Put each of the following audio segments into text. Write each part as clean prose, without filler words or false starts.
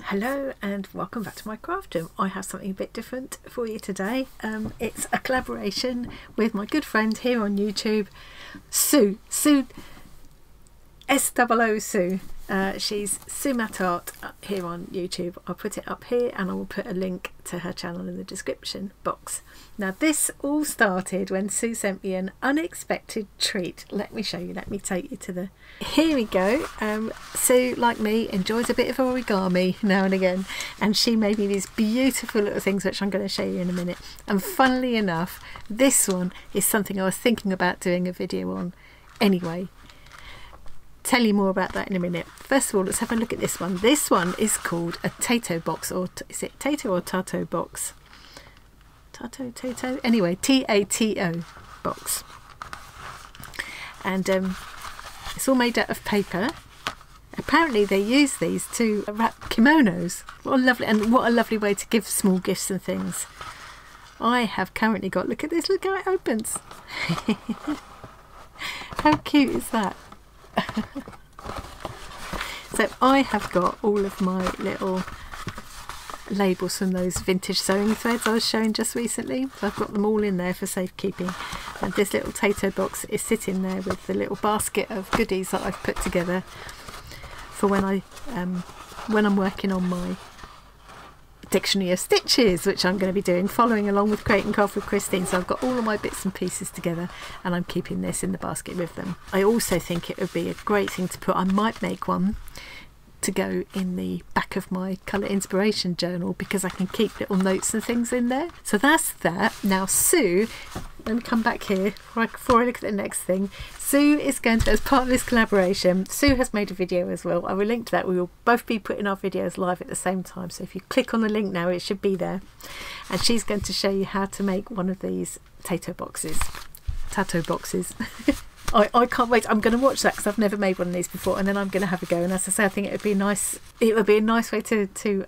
Hello and welcome back to my craft room. I have something a bit different for you today. It's a collaboration with my good friend here on YouTube, Soo S-O-O Soo. She's Soo Matthews here on YouTube. I'll put it up here and I will put a link to her channel in the description box. Now this all started when Soo sent me an unexpected treat. Let me show you, let me take you to the... Here we go. Soo, like me, enjoys a bit of origami now and again, and she made me these beautiful little things which I'm going to show you in a minute. And funnily enough, this one is something I was thinking about doing a video on anyway. Tell you more about that in a minute. First of all, let's have a look at this one. This one is called a tato box, or is it tato or tato box? Tato? Anyway, T-A-T-O box. And it's all made out of paper. Apparently they use these to wrap kimonos. What a lovely way to give small gifts and things. I have currently got, look at this, look how it opens. How cute is that? So I have got all of my little labels from those vintage sewing threads I was showing just recently. So I've got them all in there for safekeeping. And this little tato box is sitting there with the little basket of goodies that I've put together for when I'm working on my dictionary of stitches, which I'm going to be doing, following along with Create and Craft with Christine. So I've got all of my bits and pieces together and I'm keeping this in the basket with them. I also think it would be a great thing to put, I might make one to go in the back of my colour inspiration journal because I can keep little notes and things in there. So that's that. Now Soo, let me come back here before I look at the next thing. Soo is going to, as part of this collaboration, Soo has made a video as well. I will link to that. We will both be putting our videos live at the same time. So if you click on the link now, it should be there. And she's going to show you how to make one of these tato boxes. Tato boxes. I can't wait. I'm going to watch that because I've never made one of these before, and then I'm going to have a go. And as I say, I think it would be nice. It would be a nice way to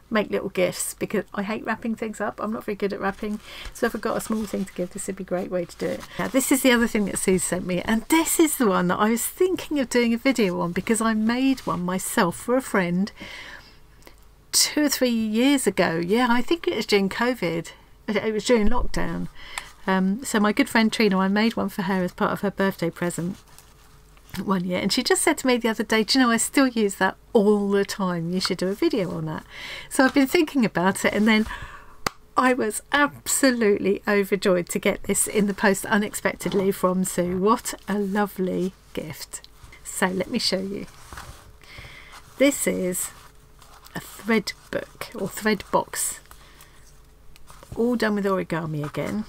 make little gifts, because I hate wrapping things up. I'm not very good at wrapping, so if I've got a small thing to give, this would be a great way to do it. Now this is the other thing that Soo sent me, and this is the one that I was thinking of doing a video on because I made one myself for a friend 2 or 3 years ago. Yeah, I think it was during COVID. It was during lockdown. So my good friend Trina, I made one for her as part of her birthday present one year, and she just said to me the other day, do you know, I still use that all the time, you should do a video on that. So I've been thinking about it, and then I was absolutely overjoyed to get this in the post unexpectedly from Soo. What a lovely gift. So let me show you. This is a thread book or thread box, all done with origami again.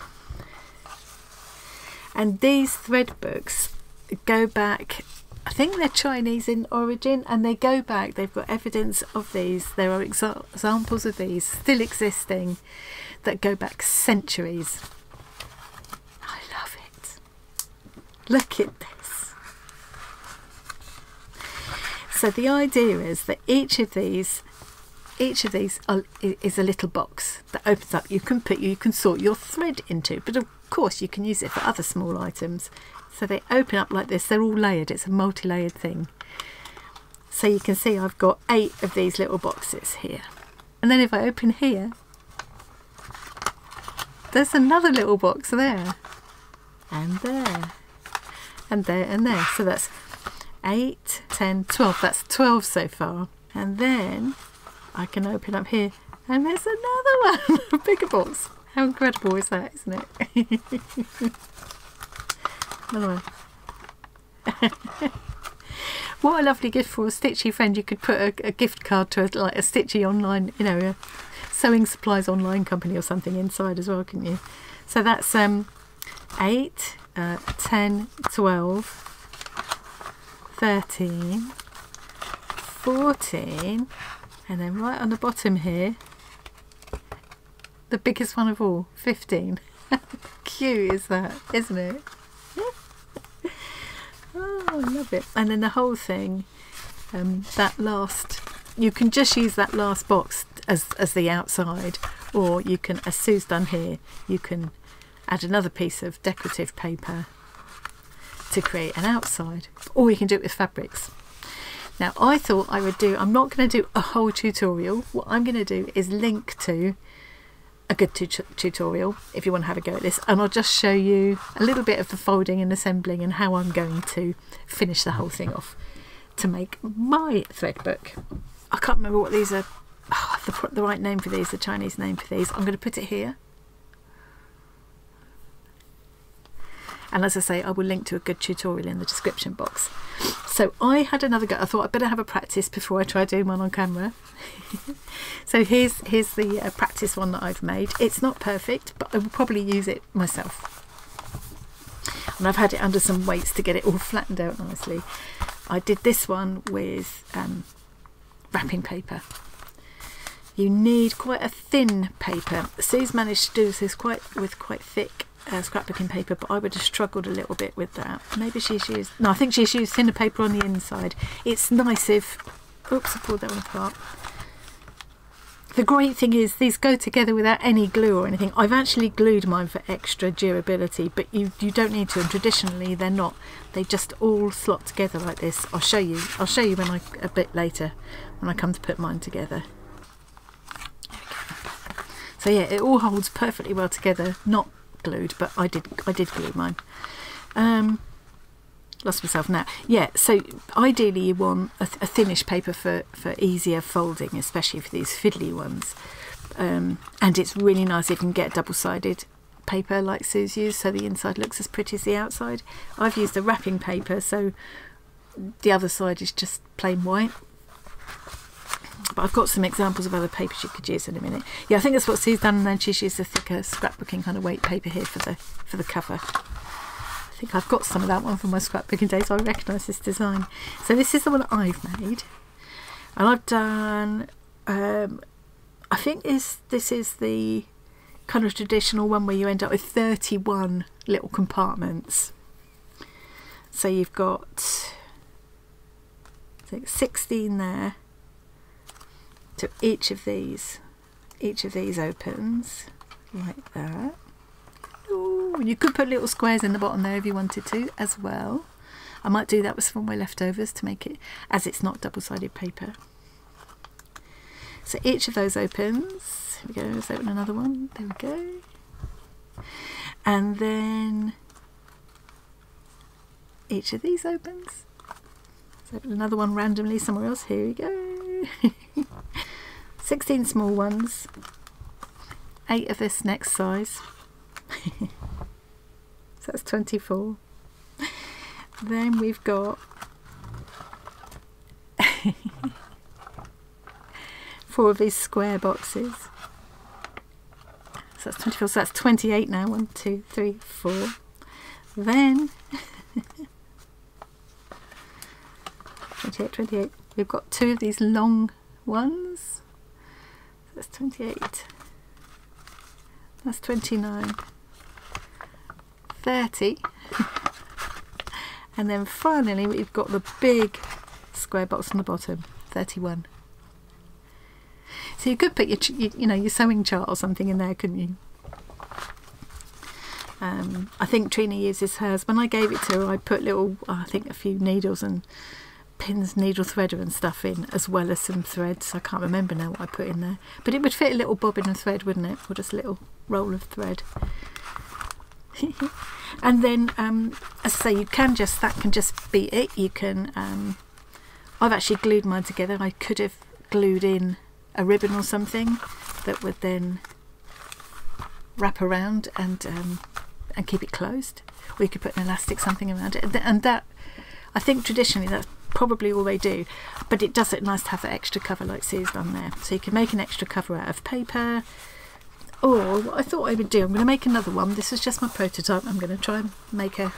And these thread books go back, I think they're Chinese in origin, and they go back, they've got evidence of these, there are examples of these still existing that go back centuries. I love it. Look at this. So the idea is that each of these is a little box that opens up. You can sort your thread into, but of course you can use it for other small items. So they open up like this. They're all layered. It's a multi-layered thing. So you can see I've got 8 of these little boxes here. And then if I open here, there's another little box there, and there, and there, and there. So that's 8, 10, 12. That's 12 so far. And then I can open up here, and there's another one, a bigger box. How incredible is that, isn't it? Another one. What a lovely gift for a stitchy friend. You could put a gift card to like a stitchy online, you know, a sewing supplies online company or something inside as well, couldn't you? So that's 8, 10, 12, 13, 14, and then right on the bottom here, the biggest one of all, 15. How cute is that, isn't it? Oh, I love it. And then the whole thing, that last, you can just use that last box as the outside, or you can, as Soo's done here, you can add another piece of decorative paper to create an outside, or you can do it with fabrics. Now I thought I would do, I'm not going to do a whole tutorial. What I'm going to do is link to a good tutorial if you want to have a go at this, and I'll just show you a little bit of the folding and assembling and how I'm going to finish the whole thing off to make my thread book. I can't remember what these are, the right name for these, the Chinese name for these. I'm going to put it here. And as I say, I will link to a good tutorial in the description box. So I had another go. I thought I'd better have a practice before I try doing one on camera. So here's the practice one that I've made. It's not perfect, but I will probably use it myself. And I've had it under some weights to get it all flattened out nicely. I did this one with wrapping paper. You need quite a thin paper. Sue's managed to do this with quite thick scrapbooking paper, but I would have struggled a little bit with that. Maybe she's used, no, I think she's used thinner paper on the inside. It's nice if, oops, I pulled that one apart. The great thing is these go together without any glue or anything. I've actually glued mine for extra durability, but you don't need to, and traditionally they're not. They just all slot together like this. I'll show you when a bit later when I come to put mine together. So yeah, it all holds perfectly well together, not glued, but I did glue mine. Lost myself now. Yeah, so ideally you want a thinnish paper for easier folding, especially for these fiddly ones. And it's really nice if you can get double-sided paper like Sue's used, so the inside looks as pretty as the outside. I've used a wrapping paper, so the other side is just plain white. But I've got some examples of other papers you could use in a minute. Yeah, I think that's what Sue's done, and then she's used a thicker scrapbooking kind of weight paper here for the cover. I think I've got some of that one from my scrapbooking days, so I recognise this design. So this is the one that I've made, and I've done, I think this is the kind of traditional one where you end up with 31 little compartments. So you've got, I think, 16 there. So each of these opens like that. Ooh, you could put little squares in the bottom there if you wanted to as well. I might do that with some of my leftovers to make it, as it's not double-sided paper. So each of those opens. Here we go, let's open another one. There we go. And then each of these opens. Let's open another one randomly somewhere else. Here we go. 16 small ones, 8 of this next size. So that's 24. Then we've got 4 of these square boxes. So that's 24, so that's 28 now. 1, 2, 3, 4. Then 28. We've got 2 of these long ones. That's 28. That's 29. 30. And then finally we've got the big square box on the bottom, 31. So you could put your sewing chart or something in there, couldn't you? I think Trina uses hers. When I gave it to her, I put little, I think a few needles and pins, needle threader and stuff in, as well as some threads. I can't remember now what I put in there, but it would fit a little bobbin of thread, wouldn't it, or just a little roll of thread. And then as I say, you can just, that can just be it. You can I've actually glued mine together. I could have glued in a ribbon or something that would then wrap around and keep it closed, or you could put an elastic something around it, and that, I think traditionally that's probably all they do, but it does look nice to have that extra cover like Sue's done there. So you can make an extra cover out of paper, or what I thought I would do, I'm going to make another one. This is just my prototype. I'm going to try and make a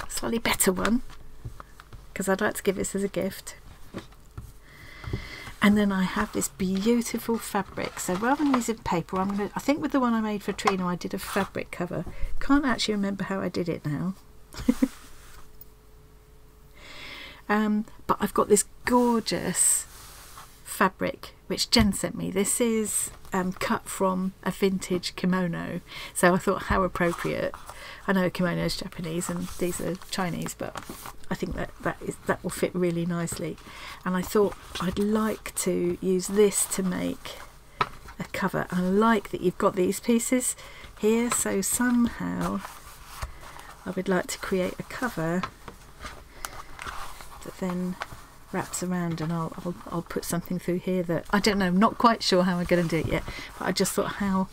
slightly better one because I'd like to give this as a gift. And then I have this beautiful fabric. So rather than using paper, I think with the one I made for Trina, I did a fabric cover. Can't actually remember how I did it now. But I've got this gorgeous fabric which Jen sent me. This is cut from a vintage kimono, so I thought how appropriate. I know a kimono is Japanese and these are Chinese, but I think that will fit really nicely. And I thought I'd like to use this to make a cover. I like that you've got these pieces here, so somehow I would like to create a cover that then wraps around, and I'll put something through here that I don't know, I'm not quite sure how I'm going to do it yet, but I just thought how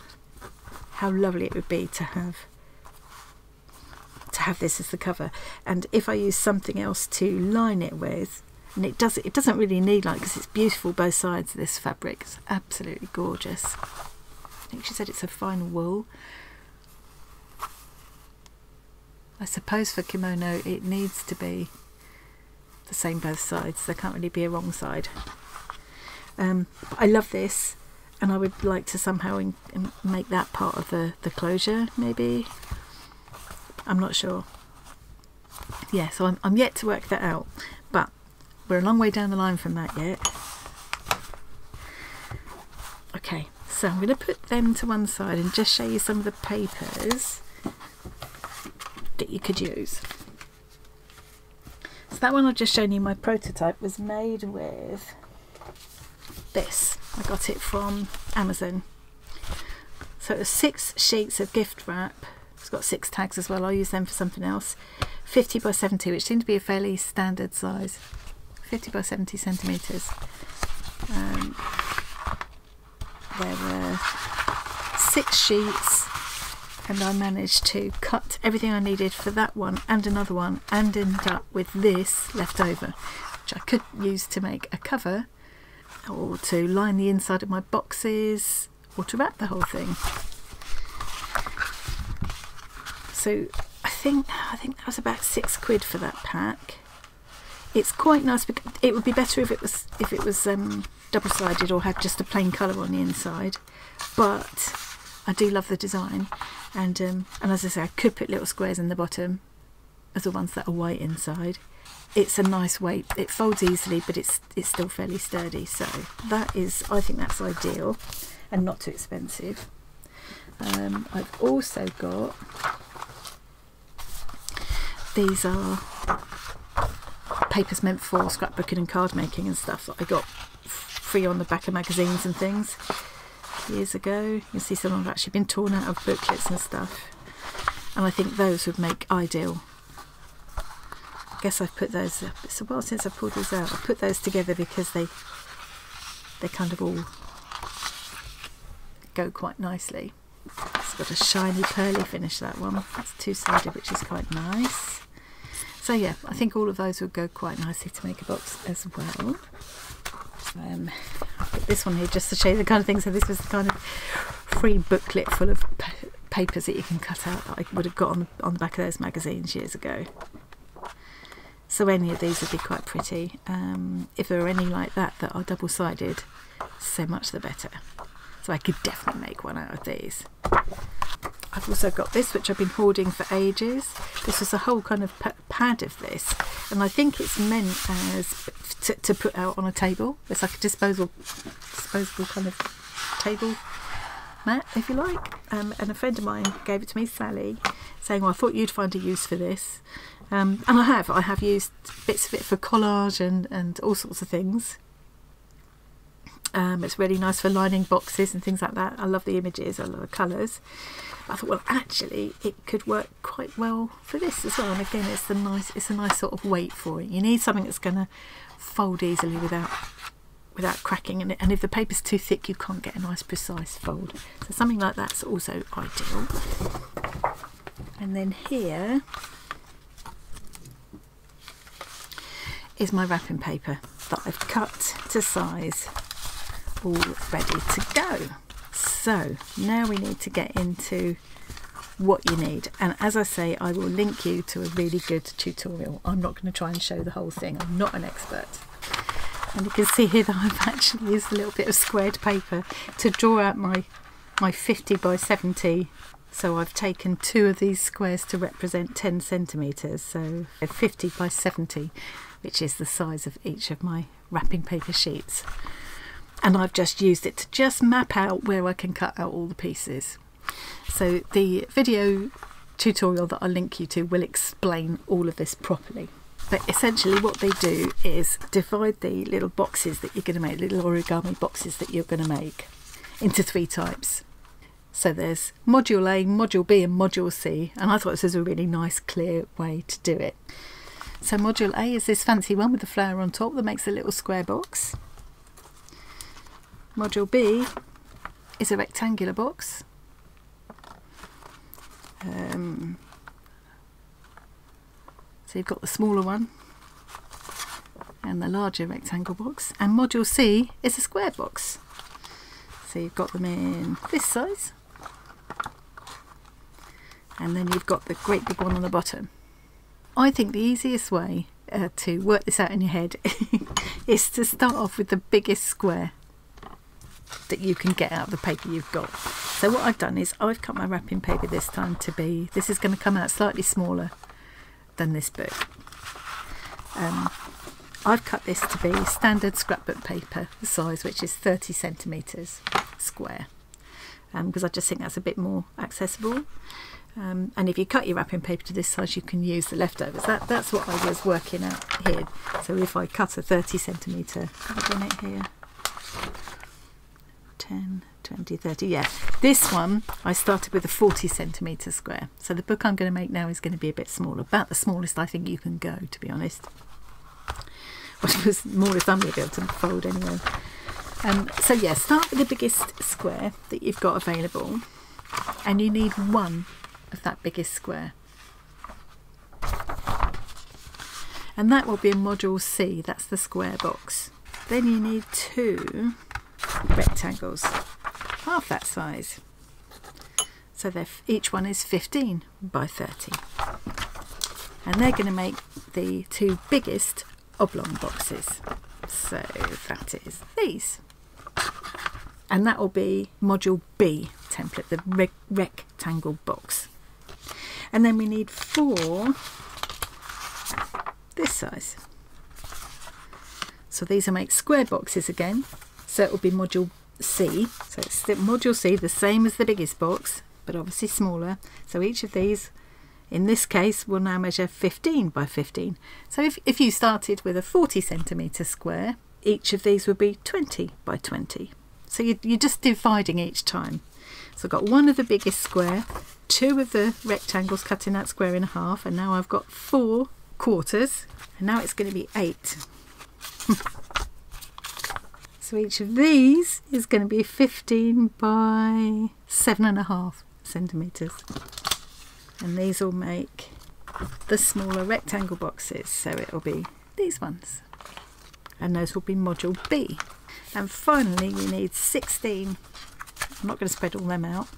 lovely it would be to have this as the cover. And if I use something else to line it with, and it doesn't really need like, because it's beautiful both sides of this fabric, it's absolutely gorgeous. I think she said it's a fine wool. I suppose for kimono it needs to be the same both sides, there can't really be a wrong side. I love this, and I would like to somehow make that part of the closure, maybe. I'm not sure. Yeah, so I'm yet to work that out, but we're a long way down the line from that yet. Okay, so I'm going to put them to one side and just show you some of the papers that you could use. So that one I've just shown you, my prototype, was made with this. I got it from Amazon. So it was 6 sheets of gift wrap. It's got 6 tags as well. I'll use them for something else. 50 by 70, which seemed to be a fairly standard size. 50 by 70 centimetres. There were 6 sheets, and I managed to cut everything I needed for that one and another one, and ended up with this left over, which I could use to make a cover, or to line the inside of my boxes, or to wrap the whole thing. So I think that was about £6 for that pack. It's quite nice, because it would be better if it was double-sided or had just a plain colour on the inside, but I do love the design, and as I say, I could put little squares in the bottom as the ones that are white inside. It's a nice weight, it folds easily, but it's still fairly sturdy, so I think that's ideal and not too expensive. I've also got, these are papers meant for scrapbooking and card making and stuff that I got free on the back of magazines and things years ago. You see some have actually been torn out of booklets and stuff, and I think those would make ideal. I guess I've put those, it's a while since I pulled these out, I put those together because they kind of all go quite nicely. It's got a shiny pearly finish, that one. That's 2-sided, which is quite nice. So yeah, I think all of those would go quite nicely to make a box as well. I'll put this one here just to show you the kind of thing. So this was the kind of free booklet full of papers that you can cut out that I would have got on the back of those magazines years ago. So any of these would be quite pretty. If there are any like that are double-sided, so much the better. So I could definitely make one out of these. I've also got this, which I've been hoarding for ages. This was a whole kind of pad of this, and I think it's meant as to put out on a table. It's like a disposable kind of table mat, if you like. And a friend of mine gave it to me, Sally, saying, well, I thought you'd find a use for this. And I have used bits of it for collage and all sorts of things. It's really nice for lining boxes and things like that. I love the images, I love the colours. I thought, well, actually it could work quite well for this as well. And again, it's a nice sort of weight for it. You need something that's going to fold easily without cracking, and if the paper's too thick you can't get a nice precise fold. So something like that's also ideal. And then here is my wrapping paper that I've cut to size, all ready to go. So now we need to get into what you need, and as I say, I will link you to a really good tutorial. I'm not going to try and show the whole thing, I'm not an expert. And you can see here that I've actually used a little bit of squared paper to draw out my 50 by 70. So I've taken 2 of these squares to represent 10 centimetres, so 50 by 70, which is the size of each of my wrapping paper sheets. And I've just used it to just map out where I can cut out all the pieces. So the video tutorial that I'll link you to will explain all of this properly. But essentially what they do is divide the little boxes that you're going to make, little origami boxes that you're going to make, into 3 types. So there's module A, module B and module C, and I thought this was a really nice clear way to do it. So module A is this fancy one with the flower on top that makes a little square box. Module B is a rectangular box. So you've got the smaller one and the larger rectangle box, and module C is a square box. So you've got them in this size, and then you've got the great big one on the bottom. I think the easiest way to work this out in your head is to start off with the biggest square that you can get out of the paper you've got. So what I've done is I've cut my wrapping paper this time to be, this is going to come out slightly smaller than this book. I've cut this to be standard scrapbook paper size, which is 30 centimetres square, because I just think that's a bit more accessible. And if you cut your wrapping paper to this size, you can use the leftovers. That's what I was working out here. So if I cut a 30 centimetre, have I done it here? 10, 20, 30, yeah. This one, I started with a 40 centimetre square. So the book I'm going to make now is going to be a bit smaller, about the smallest I think you can go, to be honest. Which was the smallest I'm going to be able to fold anyway. So yeah, start with the biggest square that you've got available, and you need one of that biggest square. And that will be in module C, that's the square box. Then you need 2 rectangles, half that size. So each one is 15 by 30. And they're going to make the 2 biggest oblong boxes. So that is these. And that will be module B template, the rectangle box. And then we need 4 this size. So these will make square boxes again. So it will be module C. So it's module C, the same as the biggest box, but obviously smaller. So each of these, in this case, will now measure 15 by 15. So if you started with a 40 centimetre square, each of these would be 20 by 20. So you're just dividing each time. So I've got one of the biggest square, 2 of the rectangles cutting that square in half, and now I've got 4 quarters, and now it's going to be 8. So each of these is going to be 15 by 7.5 centimetres. And these will make the smaller rectangle boxes. So it will be these ones. And those will be module B. And finally we need 16. I'm not going to spread all them out.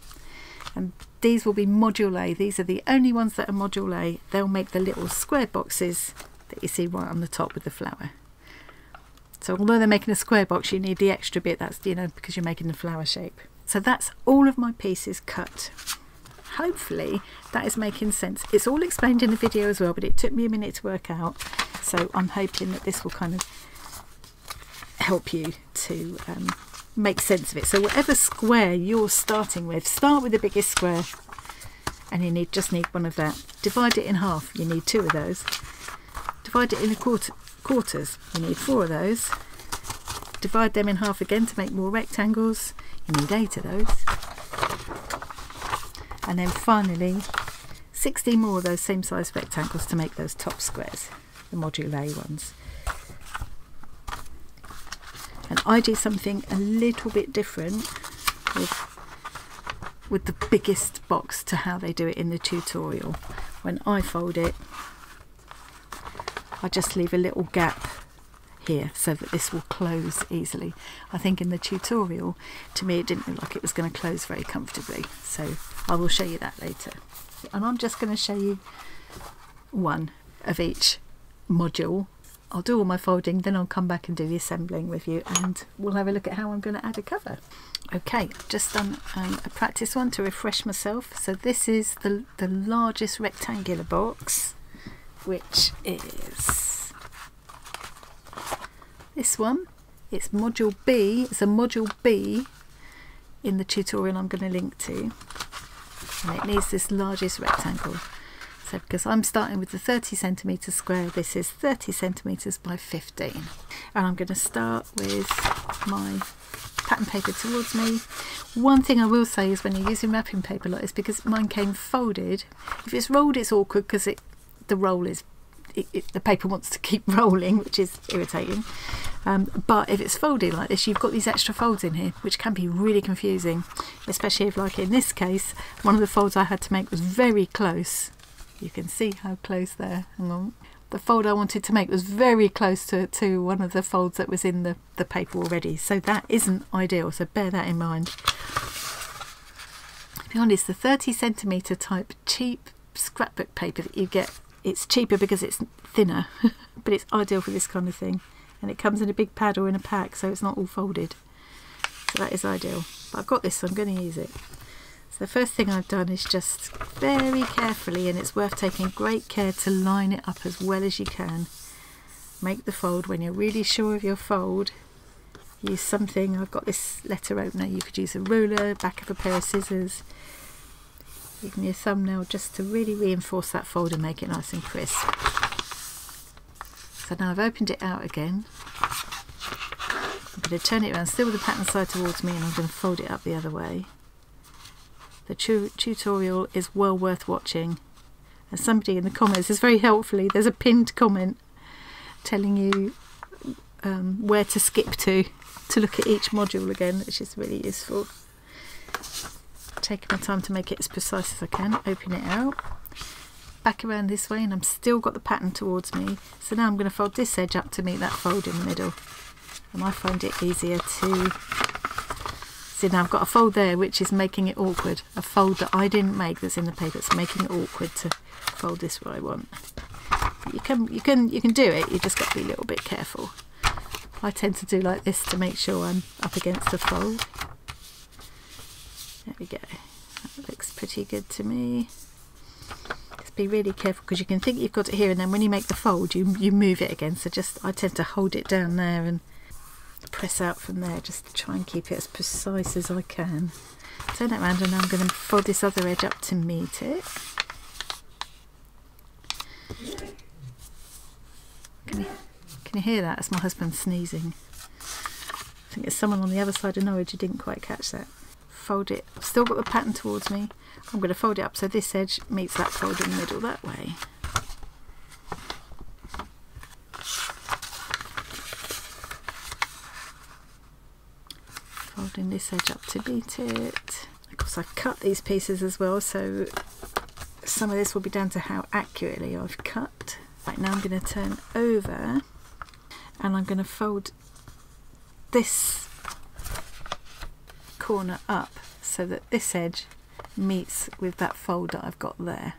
And these will be module A. These are the only ones that are module A. They'll make the little square boxes that you see right on the top with the flower. So although they're making a square box, you need the extra bit, that's, you know, because you're making the flower shape. So that's all of my pieces cut. Hopefully that is making sense. It's all explained in the video as well, but it took me a minute to work out. So I'm hoping that this will kind of help you to make sense of it. So whatever square you're starting with, start with the biggest square, and you just need one of that. Divide it in half, you need 2 of those. Divide it in quarters, you need 4 of those. Divide them in half again to make more rectangles, you need 8 of those. And then finally 16 more of those same size rectangles to make those top squares, the module A ones. And I do something a little bit different with the biggest box to how they do it in the tutorial. When I fold it, I just leave a little gap here so that this will close easily. I think in the tutorial, to me, it didn't look like it was going to close very comfortably. So I will show you that later. And I'm just going to show you one of each module. I'll do all my folding, then I'll come back and do the assembling with you, and we'll have a look at how I'm going to add a cover. Okay, I've just done a practice one to refresh myself. So this is the largest rectangular box, which is this one. It's module B. It's a module B in the tutorial I'm going to link to. and it needs this largest rectangle. So because I'm starting with the 30 centimetre square, this is 30 centimetres by 15. And I'm going to start with my pattern paper towards me. One thing I will say is when you're using wrapping paper like this, because mine came folded, if it's rolled it's awkward because the roll is, the paper wants to keep rolling, which is irritating. But if it's folded like this, you've got these extra folds in here, which can be really confusing, especially if, like in this case, one of the folds I had to make was very close. You can see how close there. Hang on. The fold I wanted to make was very close to one of the folds that was in the paper already, so that isn't ideal, so bear that in mind. To be honest, the 30 centimetre type cheap scrapbook paper that you get, it's cheaper because it's thinner, but it's ideal for this kind of thing, and it comes in a big pad or in a pack, so it's not all folded, so that is ideal. But I've got this, so I'm going to use it. So the first thing I've done is just very carefully, and it's worth taking great care to line it up as well as you can. Make the fold. When you're really sure of your fold, use something. I've got this letter opener. You could use a ruler, back of a pair of scissors, even your thumbnail, just to really reinforce that fold and make it nice and crisp. So now I've opened it out again. I'm going to turn it around, still with the pattern side towards me, and I'm going to fold it up the other way. The tutorial is well worth watching, and somebody in the comments is very helpfully, there's a pinned comment telling you where to skip to look at each module again, which is really useful. Taking my time to make it as precise as I can. Open it out, back around this way, and I'm still got the pattern towards me, so now I'm going to fold this edge up to meet that fold in the middle, and I find it easier to see. Now I've got a fold there which is making it awkward, a fold that I didn't make that's in the paper. It's making it awkward to fold this where I want. But you can do it, you just got to be a little bit careful. I tend to do like this to make sure I'm up against the fold. There we go, that looks pretty good to me. Just be really careful, because you can think you've got it here, and then when you make the fold you move it again, so just I tend to hold it down there and press out from there, just to try and keep it as precise as I can. Turn it around, and now I'm going to fold this other edge up to meet it. Can you hear that? That's my husband sneezing. I think there's someone on the other side of Norwich who didn't quite catch that. Fold it, I've still got the pattern towards me. I'm going to fold it up so this edge meets that fold in the middle that way. Folding this edge up to meet it. Of course, I've cut these pieces as well, so some of this will be down to how accurately I've cut. Right, now I'm going to turn over, and I'm going to fold this corner up so that this edge meets with that fold that I've got there.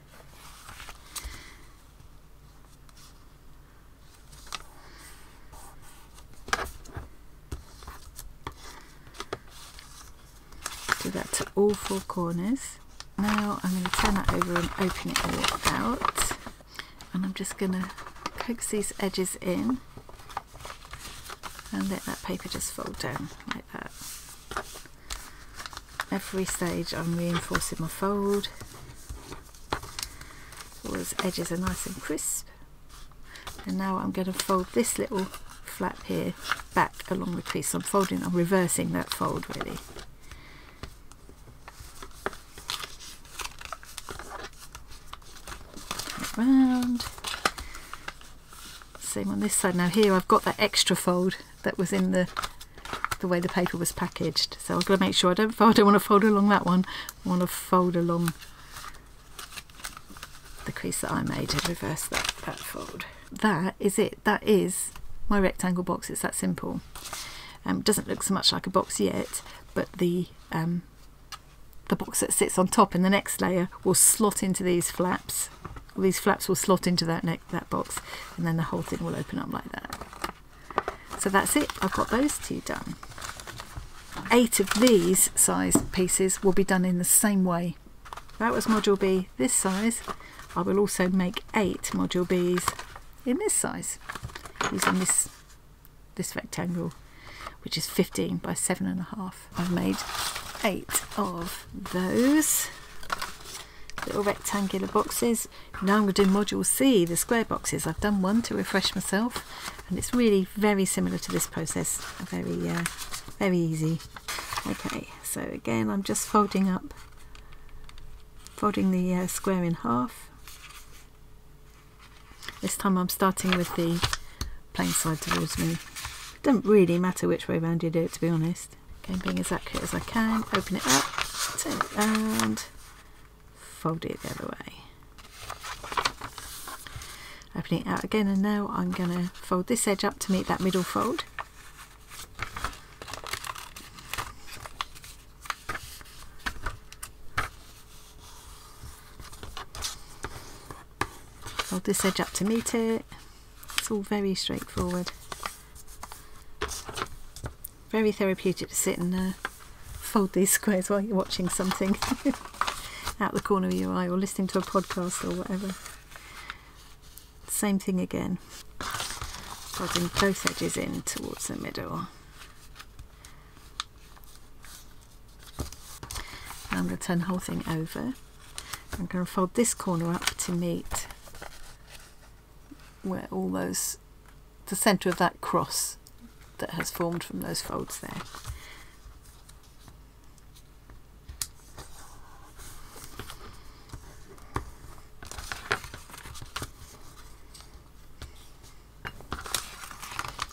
Do that to all four corners. Now I'm going to turn that over and open it all out, and I'm just going to coax these edges in and let that paper just fold down like that. Every stage I'm reinforcing my fold. All those edges are nice and crisp. And now I'm going to fold this little flap here back along the crease. I'm reversing that fold really. Round. Same on this side. Now here I've got that extra fold that was in the way the paper was packaged, so I've got to make sure I don't want to fold along that one. I want to fold along the crease that I made and reverse that fold. That is it. That is my rectangle box. It's that simple. Doesn't look so much like a box yet, but the box that sits on top in the next layer will slot into these flaps. These flaps will slot into that box, and then the whole thing will open up like that. So that's it. I've got those two done. 8 of these size pieces will be done in the same way. That was module B this size. I will also make 8 module Bs in this size using this rectangle, which is 15 by 7.5. I've made 8 of those. little rectangular boxes. Now I'm going to do module C, the square boxes. I've done one to refresh myself, and it's really very similar to this process. Very easy. Okay, so again I'm just folding the square in half. This time I'm starting with the plain side towards me. It doesn't really matter which way around you do it, to be honest. Again, being as accurate as I can, open it up, turn it round, fold it the other way. Opening it out again, and now I'm going to fold this edge up to meet that middle fold. Fold this edge up to meet it. It's all very straightforward. Very therapeutic to sit and fold these squares while you're watching something out the corner of your eye or listening to a podcast or whatever. Same thing again. Folding both edges in towards the middle. Now I'm going to turn the whole thing over. I'm going to fold this corner up to meet where all those, the centre of that cross that has formed from those folds there.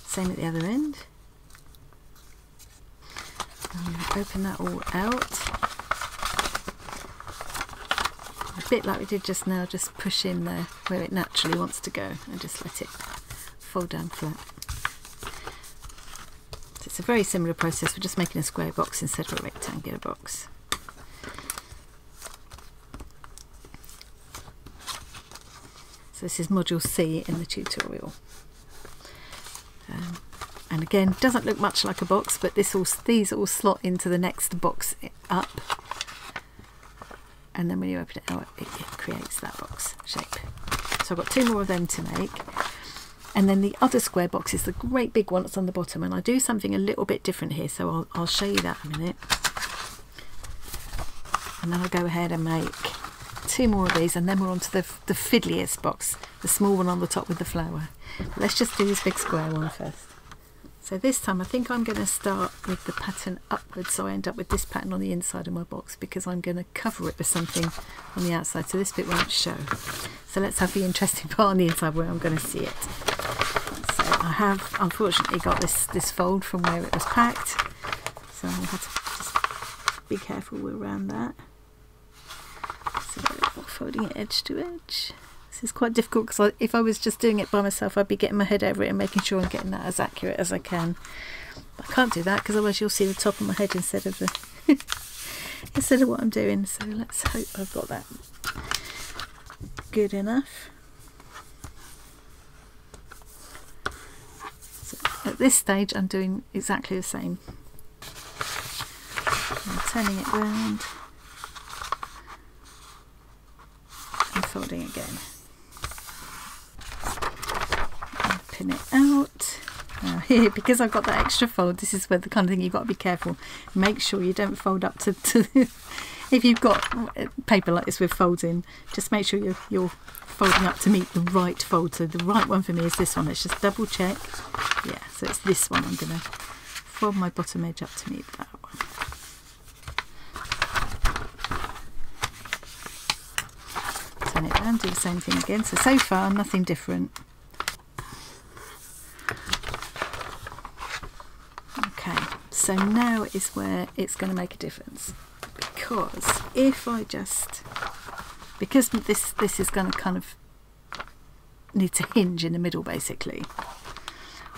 Same at the other end. Open that all out. A bit like we did just now, just push in there where it naturally wants to go and just let it fold down flat. So it's a very similar process, we're just making a square box instead of a rectangular box. So this is module C in the tutorial. And again, doesn't look much like a box, but these all slot into the next box up. And then when you open it out, it creates that box shape. So I've got 2 more of them to make. And then the other square box is the great big one that's on the bottom. And I do something a little bit different here, so I'll show you that in a minute. And then I'll go ahead and make 2 more of these, and then we're on to the fiddliest box, the small one on the top with the flower. But let's just do this big square one first. So this time I think I'm going to start with the pattern upwards, so I end up with this pattern on the inside of my box, because I'm going to cover it with something on the outside, so this bit won't show. So let's have the interesting part on the inside where I'm going to see it. So I have unfortunately got this fold from where it was packed, so I'll have to just be careful around that. So folding it edge to edge. This is quite difficult because if I was just doing it by myself, I'd be getting my head over it and making sure I'm getting that as accurate as I can. But I can't do that because otherwise you'll see the top of my head instead of the instead of what I'm doing. So let's hope I've got that good enough. So at this stage, I'm doing exactly the same. I'm turning it round and folding again. Pin it out. Now here, because I've got that extra fold, this is where the kind of thing you've got to be careful. Make sure you don't fold up to if you've got paper like this with folds in, just make sure you're folding up to meet the right fold. So the right one for me is this one. Let's just double check. Yeah, so it's this one. I'm going to fold my bottom edge up to meet that one. Turn it around, do the same thing again. So far nothing different. Okay, so now is where it's going to make a difference, because if I just, because this is going to kind of need to hinge in the middle basically,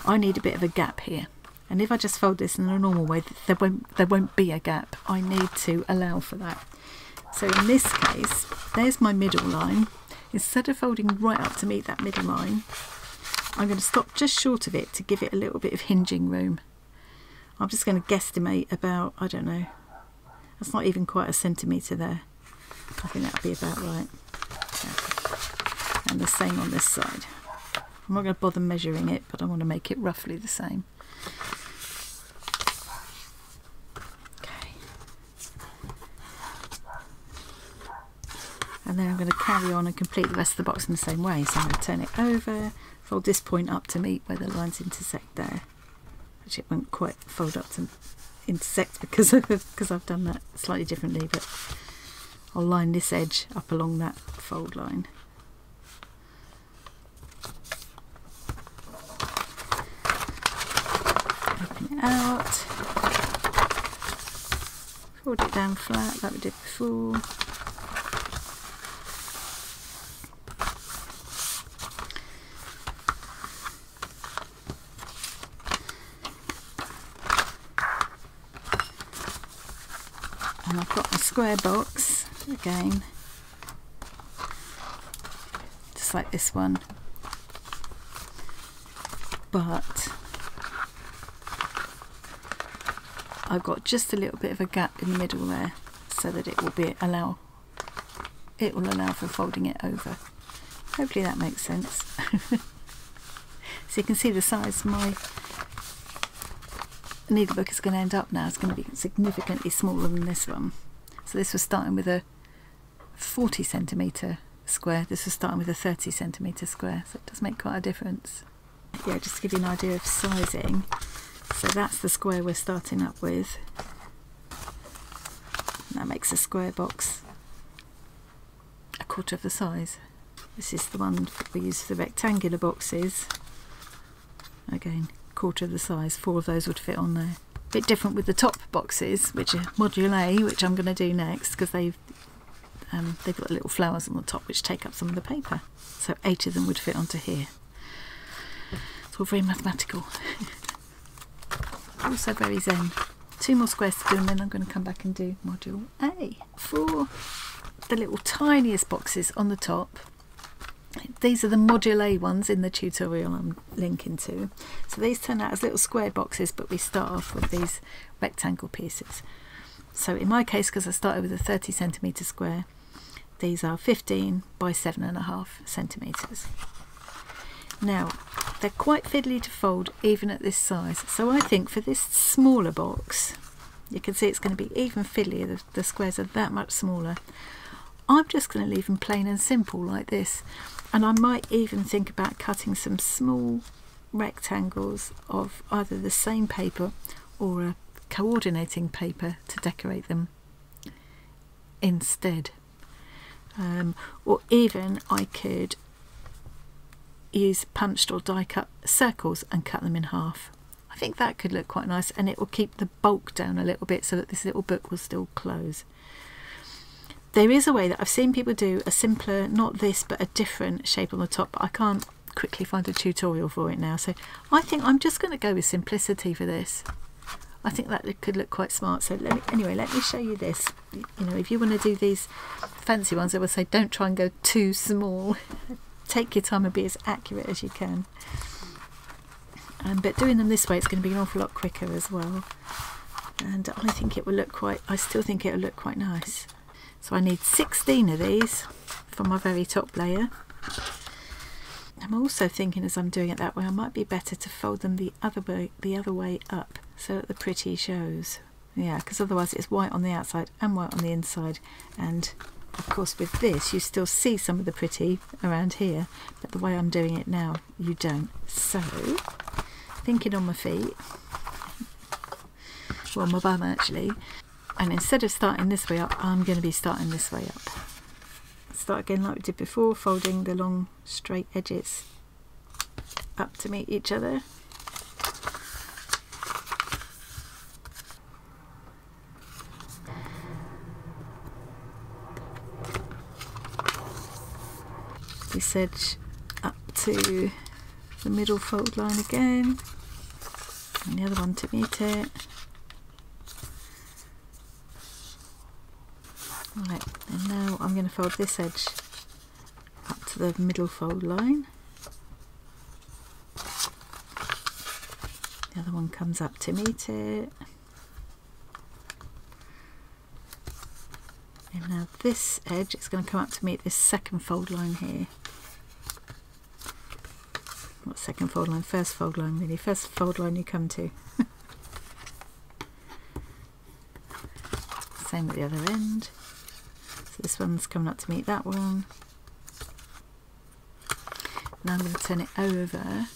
I need a bit of a gap here, and if I just fold this in a normal way, there won't be a gap. I need to allow for that. So in this case, there's my middle line. Instead of folding right up to meet that middle line, I'm going to stop just short of it to give it a little bit of hinging room. I'm just going to guesstimate about, I don't know, that's not even quite a centimetre there. I think that'll be about right. Yeah. And the same on this side. I'm not going to bother measuring it, but I want to make it roughly the same. Okay. And then I'm going to carry on and complete the rest of the box in the same way. So I'm going to turn it over, fold this point up to meet where the lines intersect there, which it won't quite fold up to intersect because I've done that slightly differently, but I'll line this edge up along that fold line. Open it out, fold it down flat like we did before. And I've got my square box again, just like this one, but I've got just a little bit of a gap in the middle there so that it will allow for folding it over. Hopefully that makes sense. So you can see the size my needlebook is going to end up now. It's going to be significantly smaller than this one. So this was starting with a 40 centimetre square, this was starting with a 30 centimetre square, so it does make quite a difference. Yeah, just to give you an idea of sizing, so that's the square we're starting up with. That makes a square box a quarter of the size. This is the one we use for the rectangular boxes. Again, quarter of the size, 4 of those would fit on there. A bit different with the top boxes, which are module A, which I'm going to do next, because they've got little flowers on the top which take up some of the paper. So 8 of them would fit onto here. It's all very mathematical. Also very zen. 2 more squares to do, and then I'm going to come back and do module A. For the little tiniest boxes on the top, these are the module A ones in the tutorial I'm linking to. So these turn out as little square boxes, but we start off with these rectangle pieces. So in my case, because I started with a 30 centimetre square, these are 15 by 7.5 centimetres. Now, they're quite fiddly to fold even at this size. So I think for this smaller box, you can see it's going to be even fiddlier. The squares are that much smaller. I'm just going to leave them plain and simple like this. And I might even think about cutting some small rectangles of either the same paper or a coordinating paper to decorate them instead. Or even I could use punched or die cut circles and cut them in half. I think that could look quite nice, and it will keep the bulk down a little bit so that this little book will still close. There is a way that I've seen people do a simpler, not this, but a different shape on the top, but I can't quickly find a tutorial for it now. So I think I'm just going to go with simplicity for this. I think that could look quite smart. So anyway, let me show you this. You know, if you want to do these fancy ones, I would say don't try and go too small. Take your time and be as accurate as you can. But doing them this way, it's going to be an awful lot quicker as well. And I think it will look quite, I still think it will look quite nice. So I need 16 of these for my very top layer. I'm also thinking, as I'm doing it that way, I might be better to fold them the other way up so that the pretty shows. Yeah, because otherwise it's white on the outside and white on the inside, and of course with this you still see some of the pretty around here, but the way I'm doing it now you don't. So, thinking on my feet, well, my bum actually, and instead of starting this way up, I'm going to be starting this way up. Start again like we did before, folding the long straight edges up to meet each other. This edge up to the middle fold line again, and the other one to meet it. Right, and now I'm going to fold this edge up to the middle fold line. The other one comes up to meet it. And now this edge is going to come up to meet this second fold line here. What second fold line? First fold line really. First fold line you come to. Same at the other end. So this one's coming up to meet that one. Now I'm going to turn it over,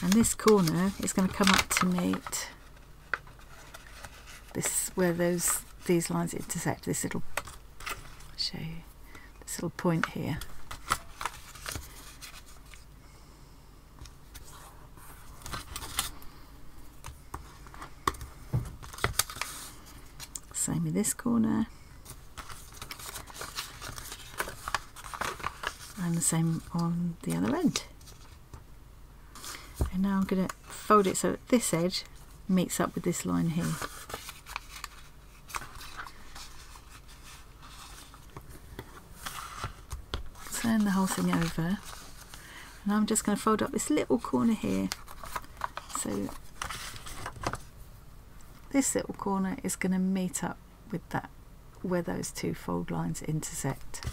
and this corner is going to come up to meet this, where these lines intersect. This little, I'll show you this little point here. Same with this corner, and the same on the other end. And now I'm going to fold it so that this edge meets up with this line here. Turn the whole thing over, and I'm just going to fold up this little corner here. So this little corner is going to meet up with that, where those two fold lines intersect.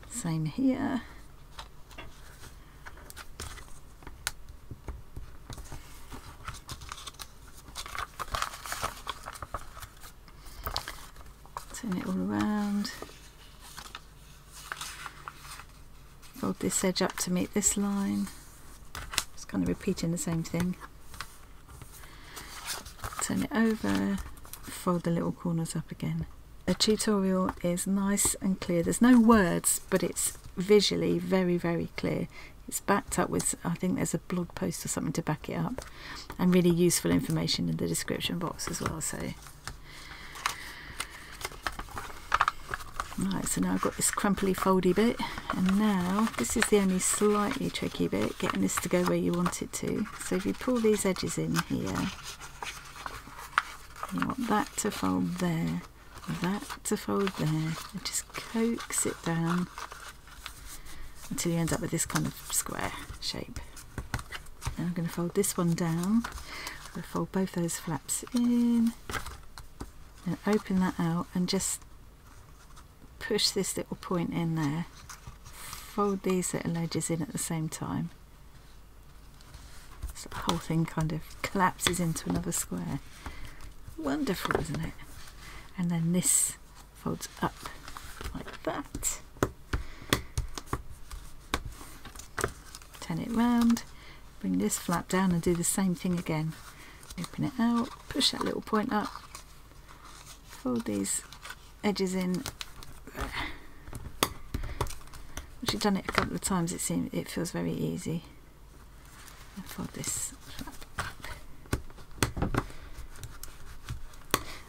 Same here. Turn it all around. Fold this edge up to meet this line. Just kind of repeating the same thing. Turn it over, fold the little corners up again. The tutorial is nice and clear. There's no words, but it's visually very, very clear. It's backed up with, I think there's a blog post or something to back it up, and really useful information in the description box as well. So, right, so now I've got this crumply foldy bit, and now this is the only slightly tricky bit, getting this to go where you want it to. So if you pull these edges in here, you want that to fold there, that to fold there, and just coax it down until you end up with this kind of square shape. Now I'm going to fold this one down. I'm going to fold both those flaps in, and open that out, and just push this little point in there. Fold these little edges in at the same time, so the whole thing kind of collapses into another square. Wonderful, isn't it? And then this folds up like that. Turn it round, bring this flap down, and do the same thing again. Open it out, push that little point up, fold these edges in. Once you've done it a couple of times, it feels very easy. And fold this flap up.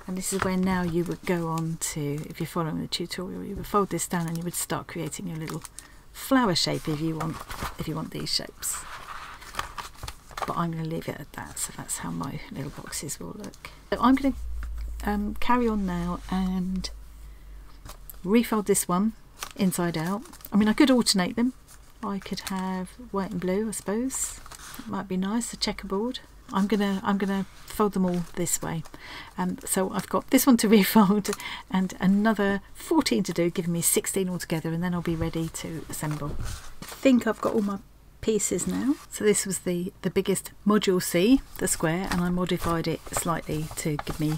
And this is where now you would go on to, if you're following the tutorial, you would fold this down and you would start creating your little flower shape if you want these shapes. But I'm going to leave it at that, so that's how my little boxes will look. So I'm going to carry on now and refold this one inside out. I mean, I could alternate them. I could have white and blue, I suppose. It might be nice, a checkerboard. I'm gonna fold them all this way. So I've got this one to refold and another 14 to do, giving me 16 altogether, and then I'll be ready to assemble. I think I've got all my pieces now. So this was the biggest module C, the square, and I modified it slightly to give me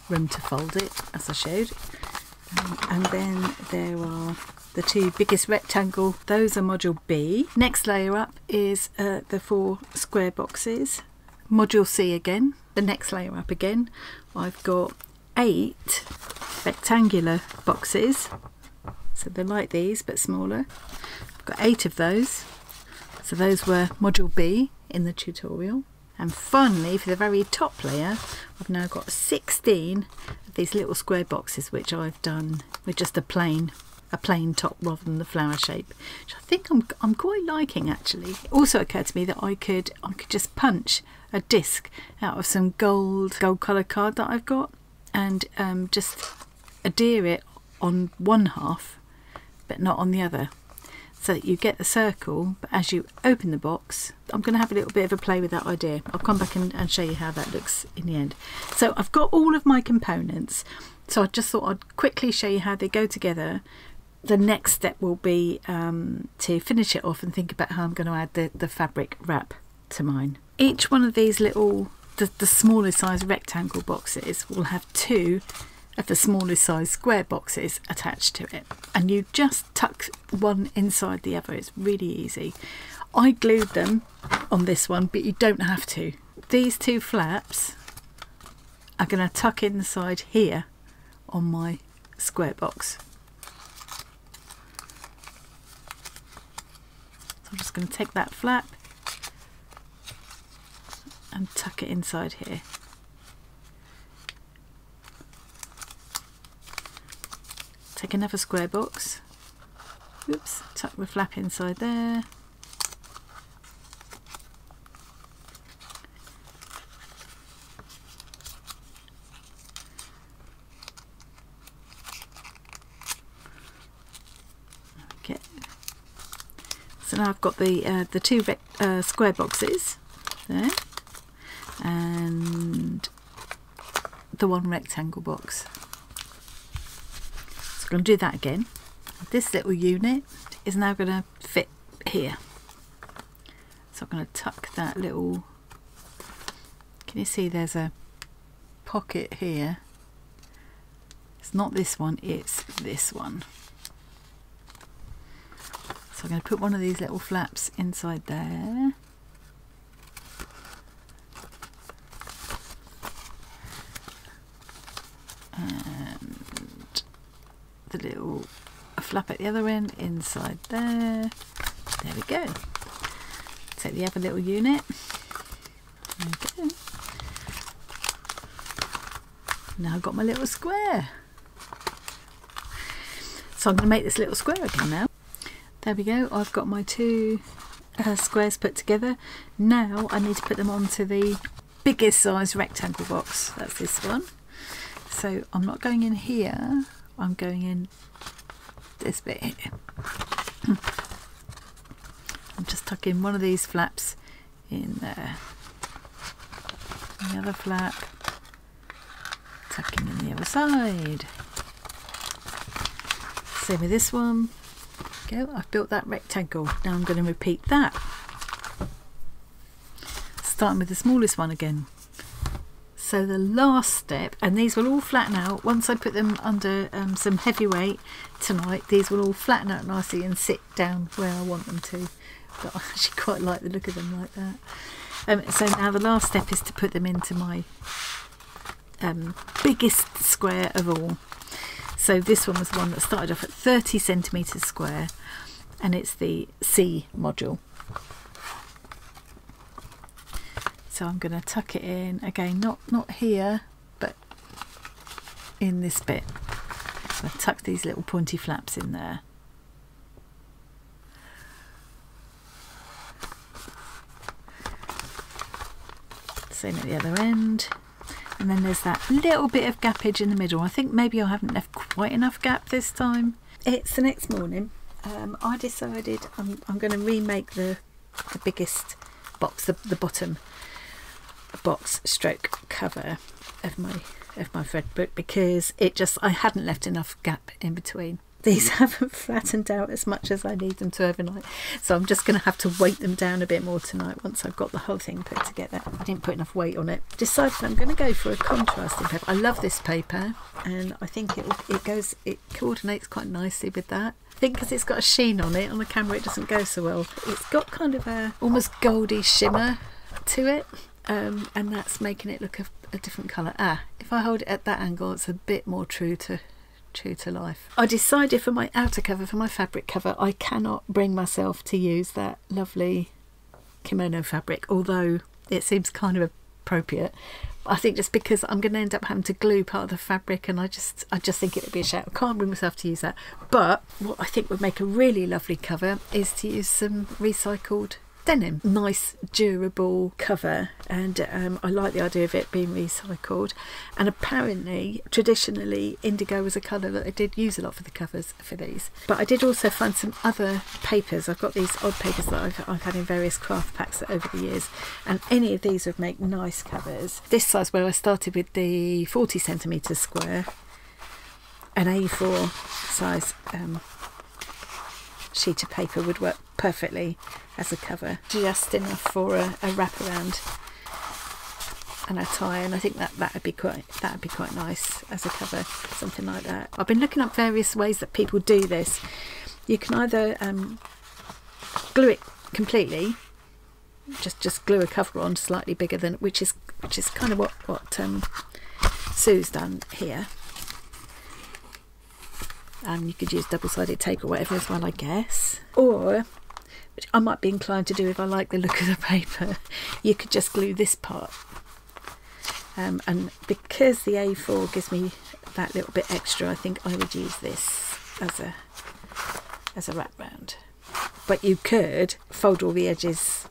room to fold it, as I showed. And then there are the two biggest rectangle, those are module B. Next layer up is the 4 square boxes. Module C again. The next layer up again, I've got 8 rectangular boxes, so they're like these but smaller. I've got 8 of those, so those were module B in the tutorial. And finally, for the very top layer, I've now got 16 of these little square boxes, which I've done with just a plain top rather than the flower shape, which I think I'm quite liking actually. It also occurred to me that I could just punch a disc out of some gold coloured card that I've got, and just adhere it on one half but not on the other, so that you get the circle, but as you open the box, I'm going to have a little bit of a play with that idea. I'll come back and show you how that looks in the end. So I've got all of my components, so I just thought I'd quickly show you how they go together the next step will be to finish it off and think about how I'm going to add the fabric wrap to mine. Each one of these little, the smaller size rectangle boxes will have 2 of the smaller size square boxes attached to it, and you just tuck one inside the other. It's really easy. I glued them on this one, but you don't have to. These 2 flaps are going to tuck inside here on my square box. So I'm just going to take that flap and tuck it inside here. Take another square box, oops, tuck the flap inside there, okay. So now I've got the 2 square boxes there and the 1 rectangle box. I'm going to do that again. This little unit is now going to fit here. So I'm going to tuck that little, can you see there's a pocket here? It's not this one, it's this one. So I'm going to put one of these little flaps inside there. The little flap at the other end inside there. There we go. Take the other little unit. There we go. Now I've got my little square. So I'm going to make this little square again now. There we go. I've got my 2 squares put together. Now I need to put them onto the biggest size rectangle box. That's this one. So I'm not going in here. I'm going in this bit here. I'm just tucking one of these flaps in there. The other flap, tucking in the other side. Same with this one. Go. I've built that rectangle. Now I'm going to repeat that. Starting with the smallest one again. So the last step, and these will all flatten out once I put them under some heavy weight tonight. These will all flatten out nicely and sit down where I want them to. But I actually quite like the look of them like that. So now the last step is to put them into my biggest square of all. So this one was the one that started off at 30 centimetres square, and it's the C module. So I'm going to tuck it in again, not here, but in this bit. So I tuck these little pointy flaps in there. Same at the other end. And then there's that little bit of gappage in the middle. I think maybe I haven't left quite enough gap this time. It's the next morning. I decided I'm going to remake the biggest box, the bottom box stroke cover of my thread book, because I hadn't left enough gap in between. These haven't flattened out as much as I need them to overnight, so I'm just going to have to weight them down a bit more tonight once I've got the whole thing put together. I didn't put enough weight on it. Decided I'm going to go for a contrasting paper. I love this paper, and I think it coordinates quite nicely with that. I think because it's got a sheen on it, on the camera it doesn't go so well. It's got kind of a almost goldy shimmer to it, and that's making it look a different colour. If I hold it at that angle, it's a bit more true to life. I decided for my outer cover, for my fabric cover, I cannot bring myself to use that lovely kimono fabric, although it seems kind of appropriate. I think just because I'm going to end up having to glue part of the fabric, and I just think it would be a shame. I can't bring myself to use that. But what I think would make a really lovely cover is to use some recycled denim. Nice durable cover, and I like the idea of it being recycled. And apparently traditionally indigo was a colour that I did use a lot for the covers for these. But I did also find some other papers. I've got these odd papers that I've had in various craft packs over the years, and any of these would make nice covers. This size, where I started with the 40 centimetres square, an A4 size sheet of paper would work perfectly as a cover, just enough for a wraparound and a tie, and I think that'd be quite nice as a cover, something like that. I've been looking up various ways that people do this. You can either glue it completely, just glue a cover on slightly bigger than, which is kind of what Soo's done here. You could use double-sided tape or whatever as well, I guess. Or, which I might be inclined to do if I like the look of the paper, you could just glue this part. And because the A4 gives me that little bit extra, I think I would use this as a wrap round. But you could fold all the edges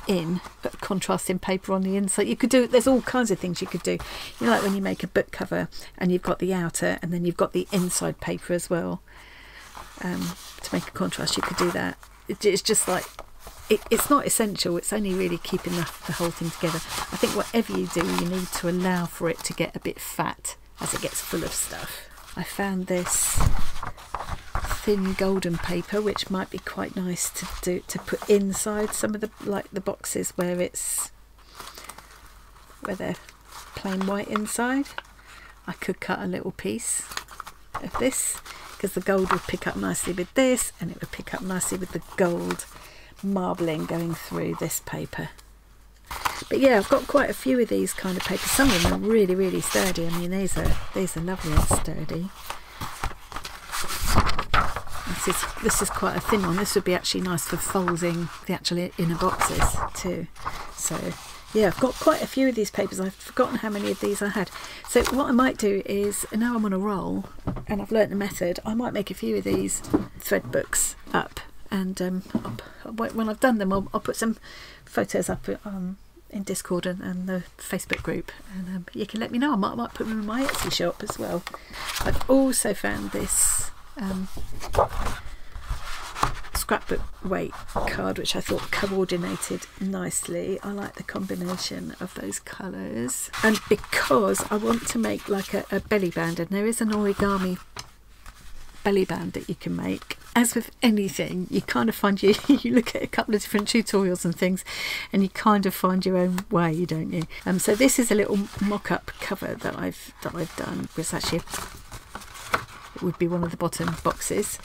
in, put contrasting paper on the inside. You could do, there's all kinds of things you could do. You know, like when you make a book cover and you've got the outer and then you've got the inside paper as well, to make a contrast, you could do that. It's just like, it's not essential, it's only really keeping the whole thing together. I think whatever you do, you need to allow for it to get a bit fat as it gets full of stuff. I found this thin golden paper, which might be quite nice to put inside some of the boxes where they're plain white inside. I could cut a little piece of this because the gold would pick up nicely with this, and it would pick up nicely with the gold marbling going through this paper. But yeah, I've got quite a few of these kind of papers. Some of them are really, really sturdy. I mean, these are lovely and sturdy. This is quite a thin one. This would be actually nice for folding the actual inner boxes too. So yeah, I've got quite a few of these papers. I've forgotten how many of these I had. So what I might do is, now I'm on a roll and I've learnt the method, I might make a few of these thread books up, and when I've done them, I'll put some photos up in Discord and the Facebook group, and you can let me know. I might put them in my Etsy shop as well. I've also found this scrapbook weight card, which I thought coordinated nicely. I like the combination of those colours, and because I want to make like a belly band, and there is an origami belly band that you can make. As with anything, you kind of find you look at a couple of different tutorials and things, and you kind of find your own way, don't you? So this is a little mock-up cover that I've done. It's actually, it would be one of the bottom boxes.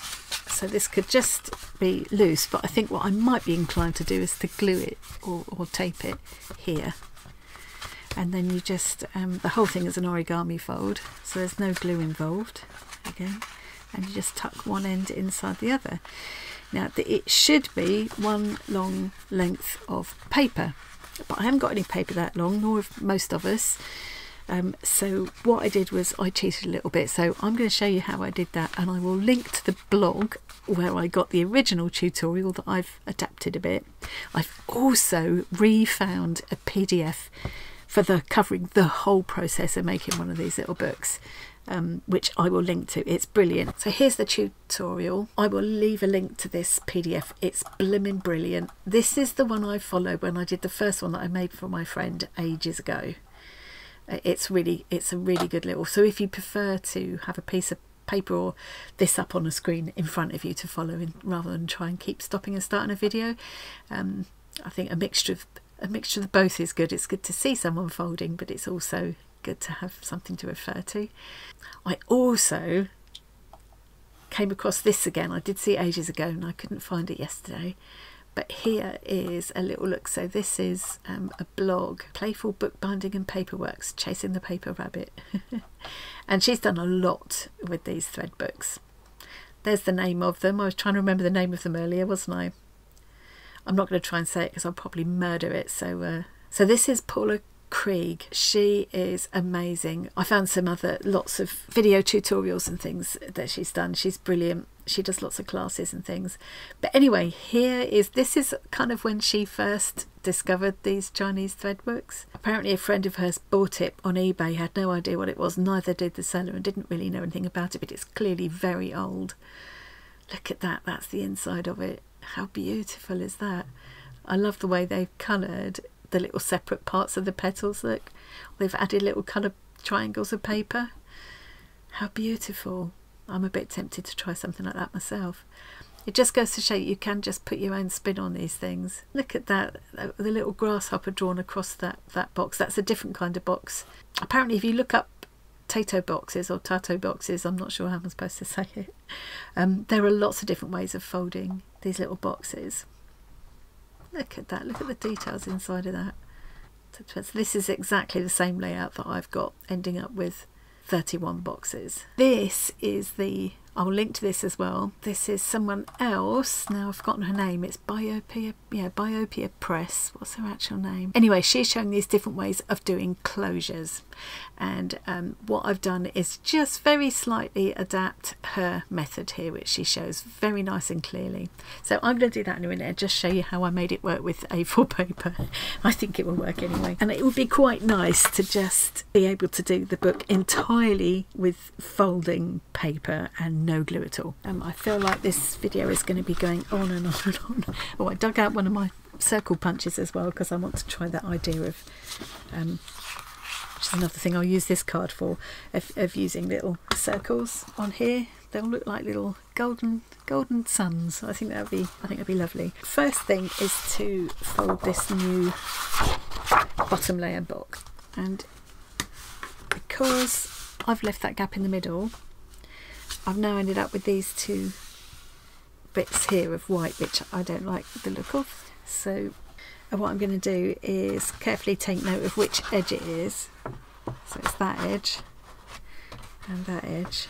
So this could just be loose, but I think what I might be inclined to do is to glue it or tape it here. And then you just, the whole thing is an origami fold, so there's no glue involved, again. And you just tuck one end inside the other. Now it should be one long length of paper, but I haven't got any paper that long, nor have most of us. So what I did was I cheated a little bit, so I'm going to show you how I did that, and I will link to the blog where I got the original tutorial that I've adapted a bit. I've also refound a PDF for covering the whole process of making one of these little books, which I will link to. It's brilliant. So here's the tutorial. I will leave a link to this PDF. It's blimmin' brilliant. This is the one I followed when I did the first one that I made for my friend ages ago. It's a really good little, so if you prefer to have a piece of paper or this up on a screen in front of you to follow in, rather than try and keep stopping and starting a video, I think a mixture of both is good. It's good to see someone folding, but it's also good to have something to refer to. I also came across this again. I did see it ages ago and I couldn't find it yesterday, but here is a little look. So this is a blog, Playful Bookbinding and Paperworks, Chasing the Paper Rabbit. And she's done a lot with these thread books. There's the name of them. I was trying to remember the name of them earlier, wasn't I? I'm not going to try and say it because I'll probably murder it. So this is Paula Krieg. She is amazing. I found lots of video tutorials and things that she's done. She's brilliant. She does lots of classes and things. But anyway, this is kind of when she first discovered these Chinese thread books. Apparently a friend of hers bought it on eBay, had no idea what it was, neither did the seller, and didn't really know anything about it, but it's clearly very old. Look at that, that's the inside of it. How beautiful is that? I love the way they've coloured the little separate parts of the petals. Look, they've added little colour triangles of paper. How beautiful. I'm a bit tempted to try something like that myself. It just goes to show you can just put your own spin on these things. Look at that, the little grasshopper drawn across that box. That's a different kind of box. Apparently if you look up tato boxes or tato boxes, I'm not sure how I'm supposed to say it, there are lots of different ways of folding these little boxes. Look at that, look at the details inside of that. So this is exactly the same layout that I've got, ending up with 31 boxes. This is the, I'll link to this as well. This is someone else, now I've forgotten her name, it's Byopia, yeah, Byopia Press. What's her actual name? Anyway, she's showing these different ways of doing closures, and what I've done is just very slightly adapt her method here, which she shows very nice and clearly. So I'm going to do that in a minute and just show you how I made it work with A4 paper. I think it will work anyway, and it would be quite nice to just be able to do the book entirely with folding paper and no glue at all. I feel like this video is going to be going on and on and on. Oh, I dug out one of my circle punches as well because I want to try that idea of which is another thing I'll use this card for, of using little circles on here. They'll look like little golden suns. I think that'd be lovely. First thing is to fold this new bottom layer book, and because I've left that gap in the middle, I've now ended up with these two bits here of white, which I don't like the look of. So what I'm going to do is carefully take note of which edge it is. So it's that edge and that edge,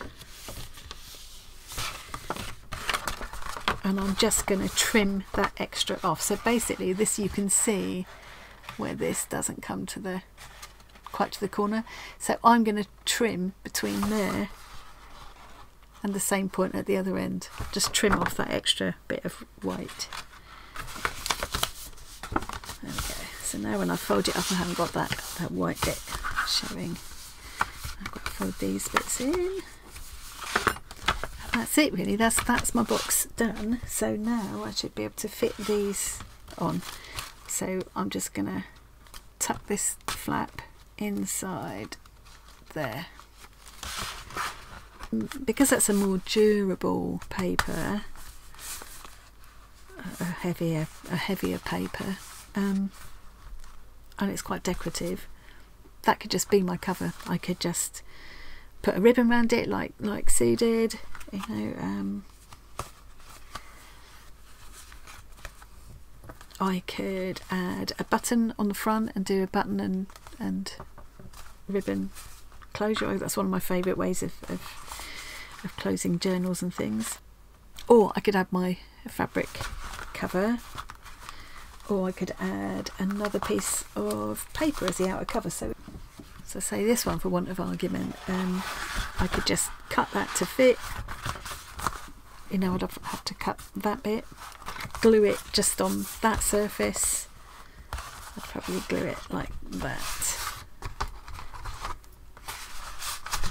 and I'm just going to trim that extra off. So basically this, you can see where this doesn't come to quite to the corner, so I'm going to trim between there and the same point at the other end. Just trim off that extra bit of white. There we go. So now when I fold it up, I haven't got that white bit showing. I've got to fold these bits in. And that's it really. That's my box done. So now I should be able to fit these on. So I'm just gonna tuck this flap inside there. Because that's a more durable paper, a heavier paper, and it's quite decorative, that could just be my cover. I could just put a ribbon around it like Sue did, you know. I could add a button on the front and do a button and ribbon closure. That's one of my favourite ways of closing journals and things. Or I could add my fabric cover, or I could add another piece of paper as the outer cover. So say this one, for want of argument, I could just cut that to fit. You know, I'd have to cut that bit, glue it just on that surface. I'd probably glue it like that,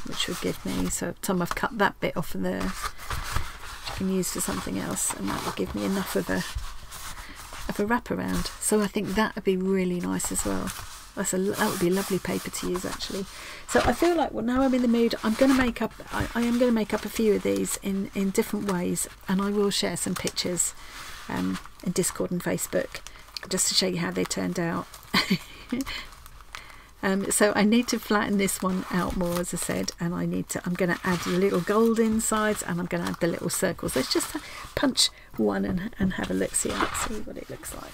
which would give me, so by the time I've cut that bit off of there, which I can use for something else, and that would give me enough of a wraparound. So I think that would be really nice as well. That would be lovely paper to use actually. So I feel like, well, now I'm in the mood, I'm going to make up, I am going to make up a few of these in different ways, and I will share some pictures in Discord and Facebook just to show you how they turned out. So I need to flatten this one out more, as I said, and I'm going to add the little gold insides, and I'm going to add the little circles. Let's just punch one and have a look, see what it looks like.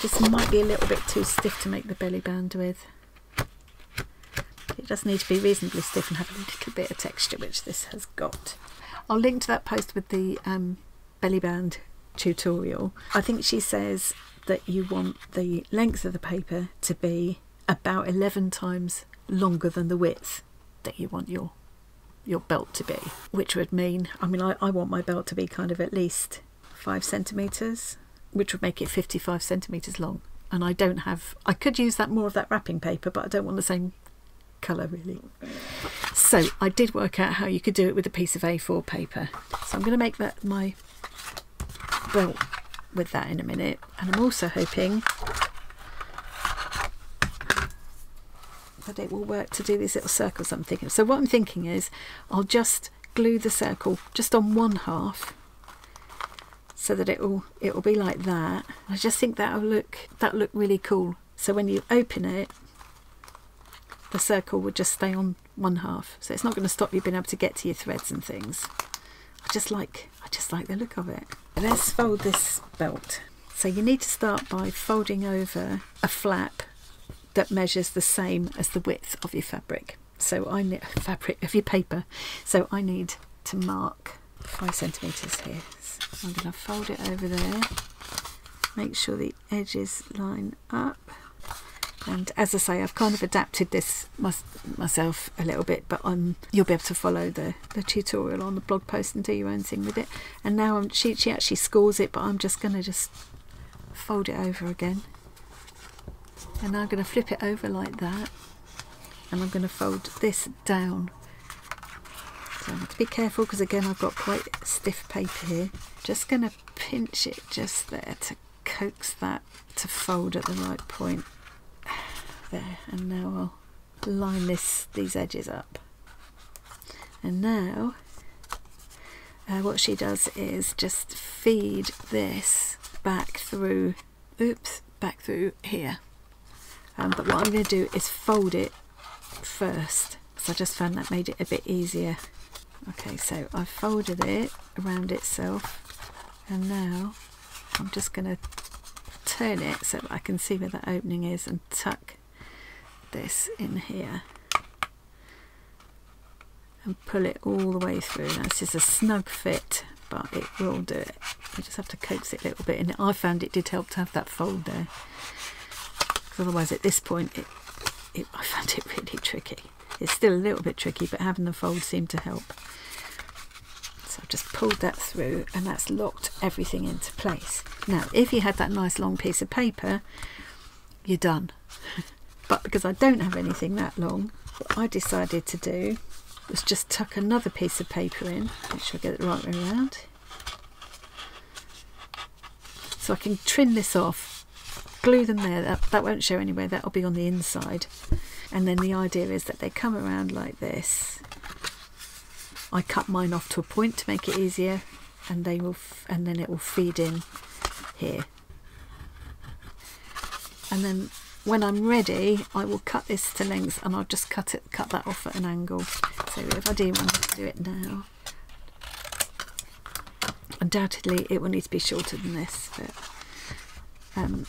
This might be a little bit too stiff to make the belly band with. It does need to be reasonably stiff and have a little bit of texture, which this has got. I'll link to that post with the belly band tutorial. I think she says that you want the length of the paper to be about 11 times longer than the width that you want your belt to be, which would mean, I mean, I want my belt to be kind of at least 5 centimetres, which would make it 55 centimetres long. And I could use more of that wrapping paper, but I don't want the same colour really. So I did work out how you could do it with a piece of A4 paper. So I'm going to make that my belt with that in a minute, and I'm also hoping that it will work to do these little circles I'm thinking. So what I'm thinking is I'll just glue the circle just on one half, so that it'll be like that. I just think that'll look really cool. So when you open it, the circle would just stay on one half, so it's not going to stop you being able to get to your threads and things. I just like the look of it. Let's fold this belt. So you need to start by folding over a flap that measures the same as the width of your fabric. So I need your paper. So I need to mark 5 centimeters here. So I'm going to fold it over there. Make sure the edges line up. And as I say, I've kind of adapted this myself a little bit, but you'll be able to follow the tutorial on the blog post and do your own thing with it. And now she actually scores it, but I'm just going to fold it over again. And now I'm going to flip it over like that, and I'm going to fold this down. So I have to be careful because again I've got quite stiff paper here. Just going to pinch it just there to coax that to fold at the right point. There, and now I'll line these edges up. And now what she does is just feed this back through, back through here. But what I'm going to do is fold it first, so I just found that made it a bit easier. Okay, so I've folded it around itself, and now I'm just going to turn it so that I can see where that opening is and tuck this in here and pull it all the way through. Now this is a snug fit, but it will do it. You just have to coax it a little bit, and I found it did help to have that fold there, because otherwise at this point I found it really tricky. It's still a little bit tricky, but having the fold seemed to help. So I've just pulled that through, and that's locked everything into place. Now if you had that nice long piece of paper, you're done. But because I don't have anything that long, what I decided to do was just tuck another piece of paper in. Make sure I get it the right way around. So I can trim this off, glue them there. That won't show anywhere, that'll be on the inside. And then the idea is that they come around like this. I cut mine off to a point to make it easier, and then it will feed in here. And then when I'm ready, I will cut this to length, and I'll just cut that off at an angle. So if I do want to do it now, undoubtedly it will need to be shorter than this. But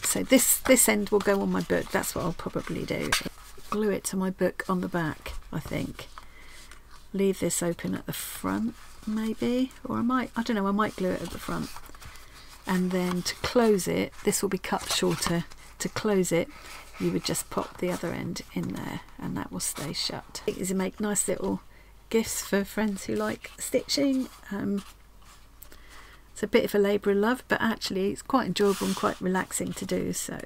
so this end will go on my book. That's what I'll probably do. Glue it to my book on the back, I think. Leave this open at the front, maybe, or I don't know, I might glue it at the front. And then to close it, this will be cut shorter. To close it, you would just pop the other end in there, and that will stay shut. These make nice little gifts for friends who like stitching. It's a bit of a labour of love, but actually it's quite enjoyable and quite relaxing to do. So,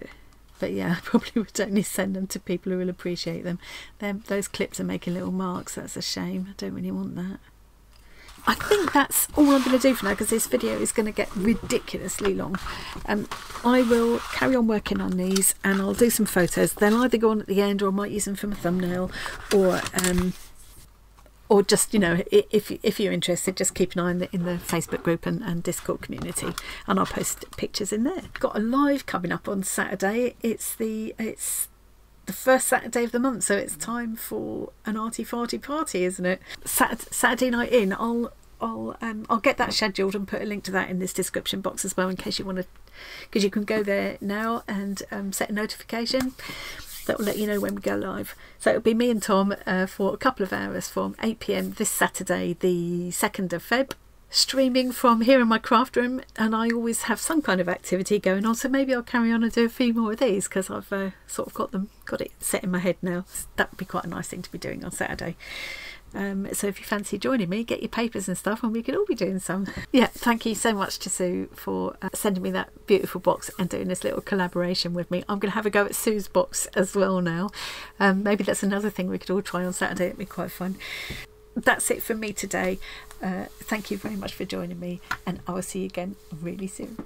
but yeah, I probably would only send them to people who will appreciate them. Those clips are making little marks. That's a shame. I don't really want that. I think that's all I'm going to do for now, because this video is going to get ridiculously long. I will carry on working on these, and I'll do some photos. They'll either go on at the end, or I might use them for my thumbnail, or just, you know, if you're interested, just keep an eye in the Facebook group and Discord community, and I'll post pictures in there. Got a live coming up on Saturday. It's the first Saturday of the month, so it's time for an arty farty party, isn't it? Saturday night in. I'll get that scheduled and put a link to that in this description box as well, in case you want to, because you can go there now and set a notification that will let you know when we go live. So it'll be me and Tom for a couple of hours from 8 PM this Saturday, the 2nd of Feb. Streaming from here in my craft room, and I always have some kind of activity going on, so maybe I'll carry on and do a few more of these, because I've sort of got it set in my head now. That would be quite a nice thing to be doing on Saturday. So if you fancy joining me, get your papers and stuff, and we could all be doing some. Yeah, thank you so much to Sue for sending me that beautiful box and doing this little collaboration with me. I'm going to have a go at Sue's box as well now. Maybe that's another thing we could all try on Saturday. It'd be quite fun. That's it from me today. Thank you very much for joining me, and I will see you again really soon.